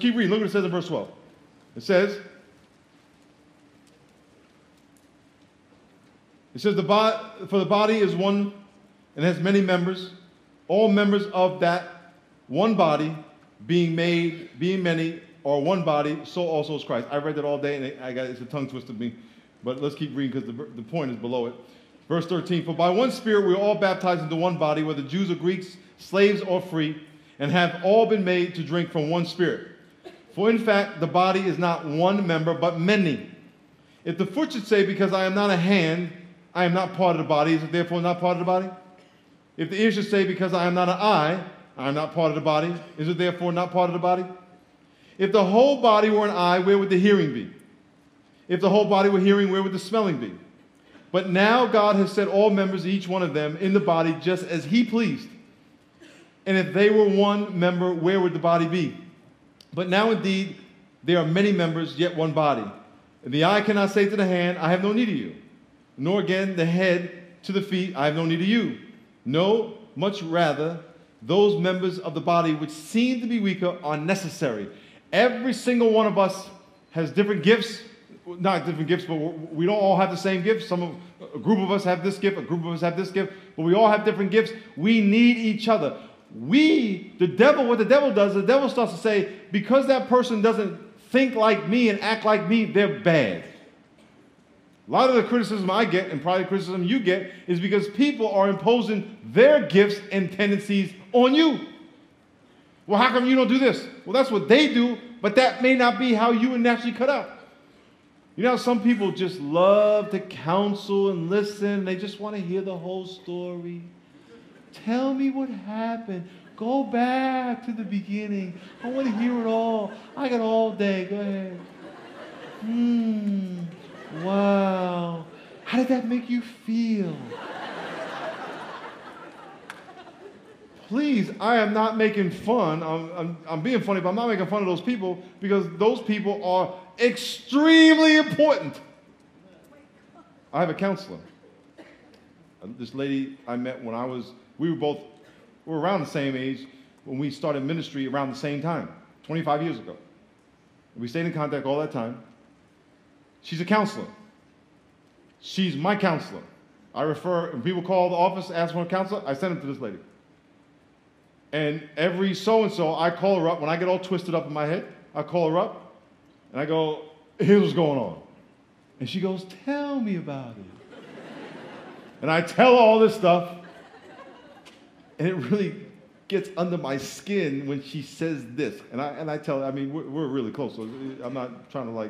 keep reading. Look what it says in verse 12. It says, for the body is one and has many members, all members of that one body, being many, or one body, so also is Christ. I read that all day, and it's a tongue twister to me, but let's keep reading because the point is below it. Verse 13, for by one Spirit we are all baptized into one body, whether Jews or Greeks, slaves or free, and have all been made to drink from one Spirit. For in fact, the body is not one member, but many. If the foot should say, because I am not a hand, I am not part of the body, is it therefore not part of the body? If the ear should say, because I am not an eye, I am not part of the body, is it therefore not part of the body? If the whole body were an eye, where would the hearing be? If the whole body were hearing, where would the smelling be? But now God has set all members, each one of them, in the body just as he pleased. And if they were one member, where would the body be? But now indeed there are many members, yet one body. And the eye cannot say to the hand, I have no need of you. Nor again the head to the feet, I have no need of you. No, much rather, those members of the body which seem to be weaker are necessary. Every single one of us has different gifts. Not different gifts, but we don't all have the same gifts. A group of us have this gift, a group of us have this gift, but we all have different gifts. We need each other. What the devil does, the devil starts to say, because that person doesn't think like me and act like me, they're bad. A lot of the criticism I get, and probably the criticism you get, is because people are imposing their gifts and tendencies on you. Well, how come you don't do this? Well, that's what they do, but that may not be how you were naturally cut out. You know how some people just love to counsel and listen. They just want to hear the whole story. Tell me what happened. Go back to the beginning. I want to hear it all. I got all day. Go ahead. Wow. How did that make you feel? Please, I am not making fun. I'm being funny, but I'm not making fun of those people because those people are extremely important. I have a counselor. This lady I met when we were around the same age when we started ministry around the same time, 25 years ago. We stayed in contact all that time. She's a counselor. She's my counselor. When people call the office, ask for a counselor, I send them to this lady. And every so-and-so, I call her up. When I get all twisted up in my head, I call her up, and I go, here's what's going on. And she goes, tell me about it. And I tell her all this stuff, and it really gets under my skin when she says this. And I tell her, I mean, we're really close, so I'm not trying to,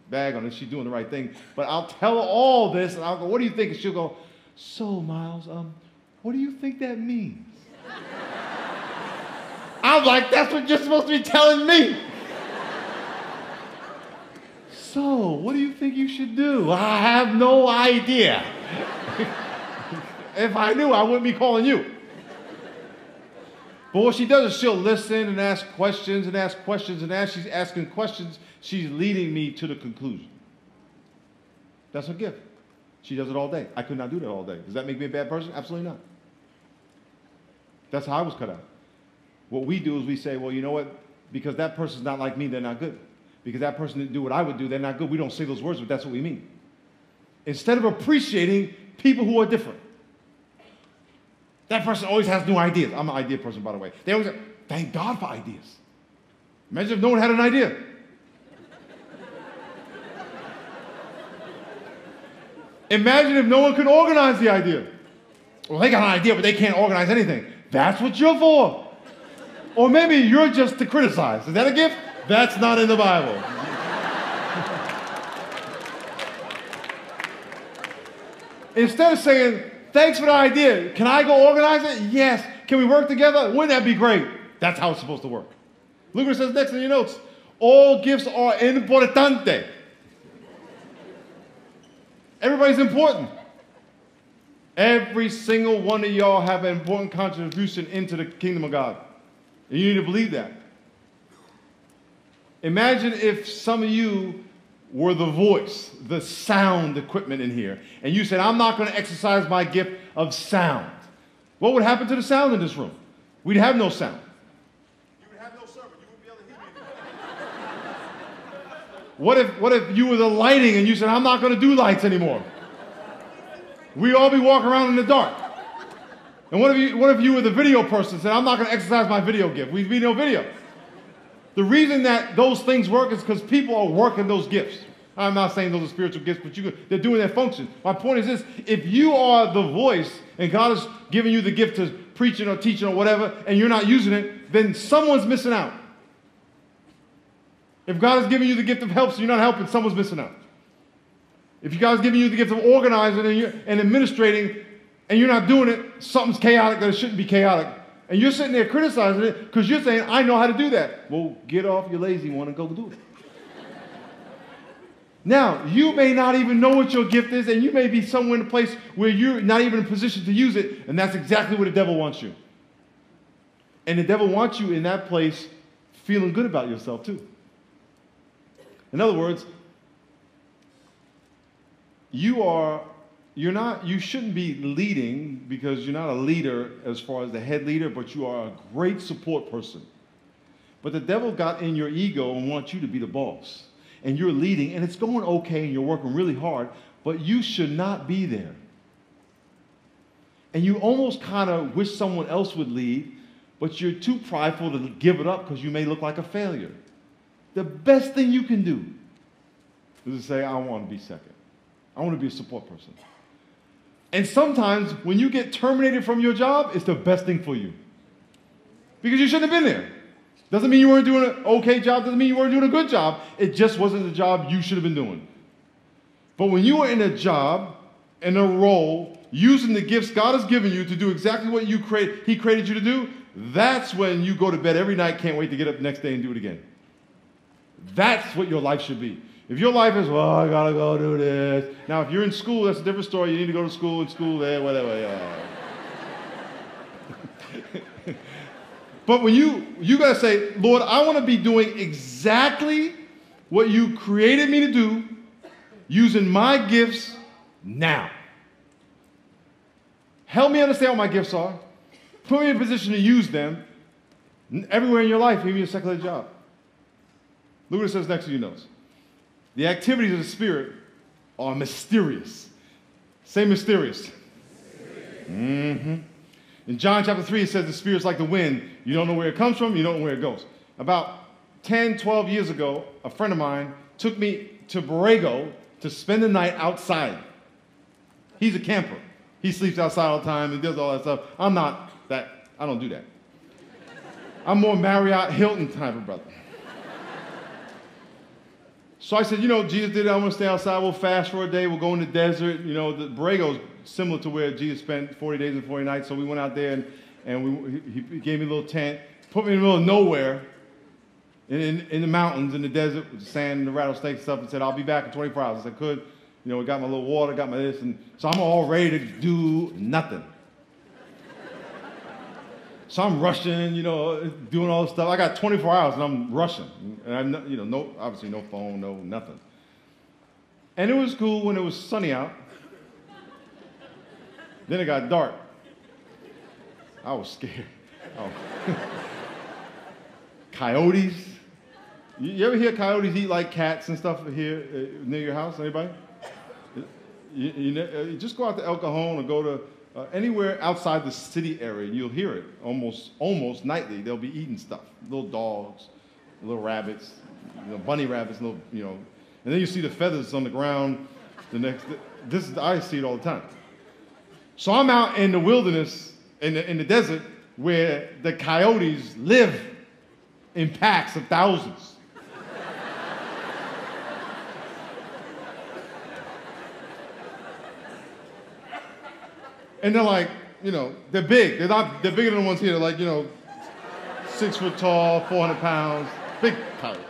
bag on it. She's doing the right thing. But I'll tell her all this, and I'll go, what do you think? And she'll go, so, Miles, what do you think that means? I'm like, that's what you're supposed to be telling me. So, what do you think you should do? I have no idea. If I knew, I wouldn't be calling you. But what she does is she'll listen and ask questions and ask questions, and as she's asking questions, she's leading me to the conclusion. That's her gift. She does it all day. I could not do that all day. Does that make me a bad person? Absolutely not. That's how I was cut out. What we do is we say, well, you know what? Because that person's not like me, they're not good. Because that person didn't do what I would do, they're not good. We don't say those words, but that's what we mean. Instead of appreciating people who are different. That person always has new ideas. I'm an idea person, by the way. They always say, thank God for ideas. Imagine if no one had an idea. Imagine if no one could organize the idea. Well, they got an idea, but they can't organize anything. That's what you're for. Or maybe you're just to criticize. Is that a gift? That's not in the Bible. Instead of saying, thanks for the idea, can I go organize it? Yes. Can we work together? Wouldn't that be great? That's how it's supposed to work. Look what it says next in your notes. All gifts are importante. Everybody's important. Every single one of y'all have an important contribution into the kingdom of God. And you need to believe that. Imagine if some of you were the voice, the sound equipment in here, and you said, I'm not going to exercise my gift of sound. What would happen to the sound in this room? We'd have no sound. You would have no sermon. You wouldn't be able to hear me. What if you were the lighting and you said, I'm not going to do lights anymore? We all be walking around in the dark. And what if you were the video person and said, I'm not going to exercise my video gift? We'd be no video. The reason that those things work is because people are working those gifts. I'm not saying those are spiritual gifts, but they're doing their function. My point is this: if you are the voice and God is giving you the gift to preaching or teaching or whatever, and you're not using it, then someone's missing out. If God is giving you the gift of help, so you're not helping, someone's missing out. If God is giving you the gift of organizing and administrating, and you're not doing it, something's chaotic that it shouldn't be chaotic. And you're sitting there criticizing it because you're saying, I know how to do that. Well, get off your lazy one and go do it. Now, you may not even know what your gift is, and you may be somewhere in a place where you're not even in a position to use it, and that's exactly where the devil wants you. And the devil wants you in that place feeling good about yourself, too. In other words, you shouldn't be leading because you're not a leader as far as the head leader, but you are a great support person. But the devil got in your ego and wants you to be the boss. And you're leading, and it's going okay, and you're working really hard, but you should not be there. And you almost kind of wish someone else would lead, but you're too prideful to give it up because you may look like a failure. The best thing you can do is to say, I want to be second. I want to be a support person. And sometimes when you get terminated from your job, it's the best thing for you. Because you shouldn't have been there. Doesn't mean you weren't doing an okay job. Doesn't mean you weren't doing a good job. It just wasn't the job you should have been doing. But when you are in a job, in a role, using the gifts God has given you to do exactly what He created you to do, that's when you go to bed every night, can't wait to get up the next day and do it again. That's what your life should be. If your life is, well, I got to go do this. Now, if you're in school, that's a different story. You need to go to school and school there, whatever. Yeah. But when you got to say, Lord, I want to be doing exactly what you created me to do, using my gifts now. Help me understand what my gifts are. Put me in a position to use them everywhere in your life, even your secular job. Look what it says next to your notes. The activities of the Spirit are mysterious. Say mysterious. Mm-hmm. In John chapter 3, it says the Spirit's like the wind. You don't know where it comes from, you don't know where it goes. About 10, 12 years ago, a friend of mine took me to Borrego to spend the night outside. He's a camper. He sleeps outside all the time and does all that stuff. I don't do that. I'm more Marriott Hilton type of brother. So I said, Jesus did it. I'm going to stay outside. We'll fast for a day. We'll go in the desert. The Borrego's similar to where Jesus spent 40 days and 40 nights. So we went out there, and he gave me a little tent, put me in the middle of nowhere, in the mountains, in the desert, with the sand and the rattlesnake stuff, and said, I'll be back in 24 hours. I said, I could. We got my little water, got my this. And so I'm all ready to do nothing. So I'm rushing, doing all this stuff. I got 24 hours and I'm rushing. And obviously no phone, no nothing. And it was cool when it was sunny out. Then it got dark. I was scared. Oh. Coyotes. You ever hear coyotes eat like cats and stuff here near your house? Anybody? You just go out to El Cajon or go to anywhere outside the city area, and you'll hear it almost nightly. They'll be eating stuff, little dogs, little rabbits, bunny rabbits, and then you see the feathers on the ground. I see it all the time. So I'm out in the wilderness, in the desert, where the coyotes live in packs of thousands. And they're like, they're big. They're bigger than the ones here. They're like, 6 foot tall, 400 pounds, big coyotes.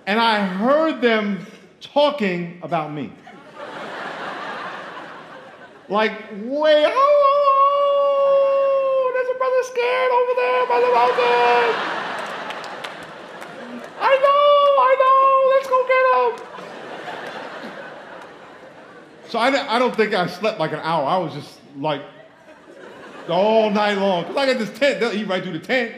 And I heard them talking about me. Like, way, there's a brother scared over there by the mountain. I know, let's go get him. So I don't think I slept like an hour. I was just like all night long. Because I got this tent. They'll eat right through the tent.